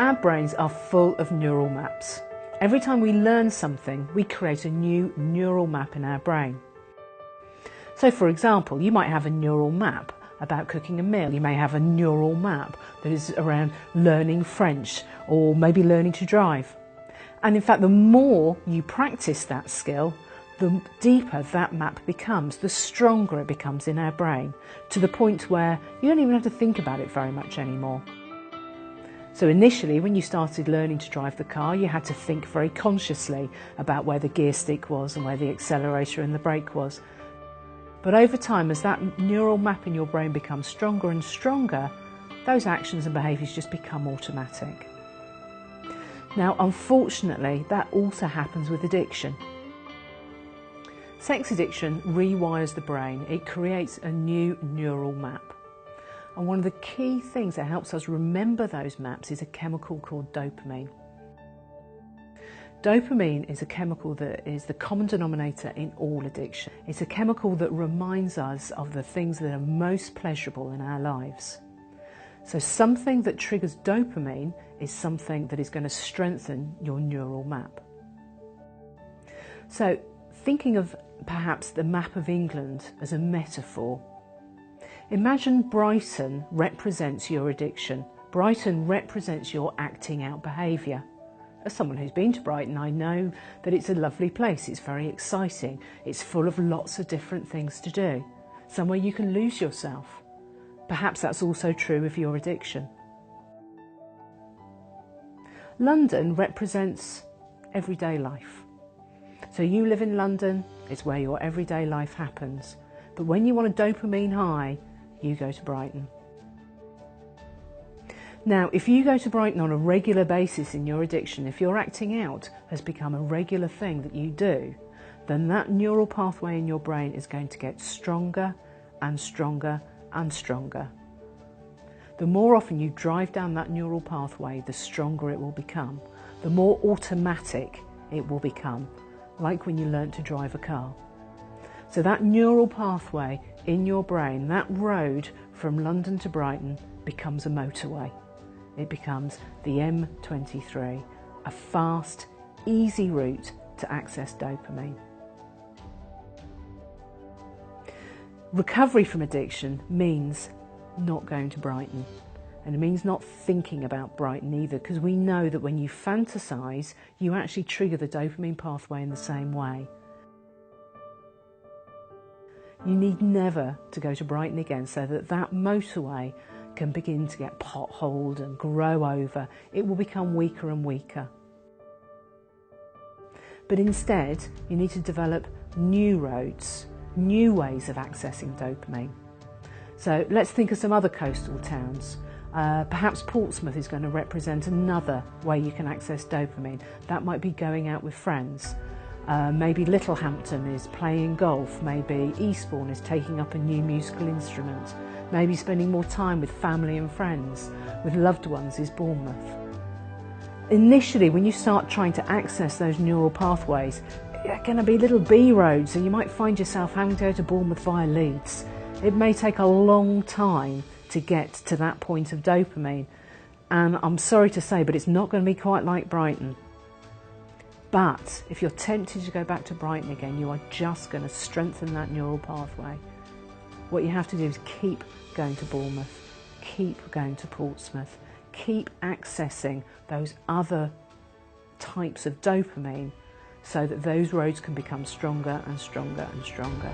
Our brains are full of neural maps. Every time we learn something, we create a new neural map in our brain. So for example, you might have a neural map about cooking a meal. You may have a neural map that is around learning French or maybe learning to drive. And in fact, the more you practice that skill, the deeper that map becomes, the stronger it becomes in our brain, to the point where you don't even have to think about it very much anymore. So initially, when you started learning to drive the car, you had to think very consciously about where the gear stick was and where the accelerator and the brake was. But over time, as that neural map in your brain becomes stronger and stronger, those actions and behaviours just become automatic. Now, unfortunately, that also happens with addiction. Sex addiction rewires the brain. It creates a new neural map. And one of the key things that helps us remember those maps is a chemical called dopamine. Dopamine is a chemical that is the common denominator in all addiction. It's a chemical that reminds us of the things that are most pleasurable in our lives. So something that triggers dopamine is something that is going to strengthen your neural map. So thinking of perhaps the map of England as a metaphor, imagine Brighton represents your addiction. Brighton represents your acting out behaviour. As someone who's been to Brighton, I know that it's a lovely place. It's very exciting. It's full of lots of different things to do. Somewhere you can lose yourself. Perhaps that's also true of your addiction. London represents everyday life. So you live in London, it's where your everyday life happens. But when you want a dopamine high, you go to Brighton. Now, if you go to Brighton on a regular basis in your addiction, if your acting out has become a regular thing that you do, then that neural pathway in your brain is going to get stronger and stronger and stronger. The more often you drive down that neural pathway, the stronger it will become, the more automatic it will become, like when you learnt to drive a car. So that neural pathway in your brain, that road from London to Brighton, becomes a motorway. It becomes the M23, a fast, easy route to access dopamine. Recovery from addiction means not going to Brighton. And it means not thinking about Brighton either, because we know that when you fantasise, you actually trigger the dopamine pathway in the same way. You need never to go to Brighton again, so that that motorway can begin to get potholed and grow over. It will become weaker and weaker. But instead, you need to develop new roads, new ways of accessing dopamine. So let's think of some other coastal towns. Perhaps Portsmouth is going to represent another way you can access dopamine. That might be going out with friends. Maybe Littlehampton is playing golf. Maybe Eastbourne is taking up a new musical instrument. Maybe spending more time with family and friends, with loved ones is Bournemouth. Initially, when you start trying to access those neural pathways, they're going to be little B roads, and you might find yourself having to go to Bournemouth via Leeds. It may take a long time to get to that point of dopamine, and I'm sorry to say, but it's not going to be quite like Brighton. But if you're tempted to go back to Brighton again, you are just going to strengthen that neural pathway. What you have to do is keep going to Bournemouth, keep going to Portsmouth, keep accessing those other types of dopamine so that those roads can become stronger and stronger and stronger.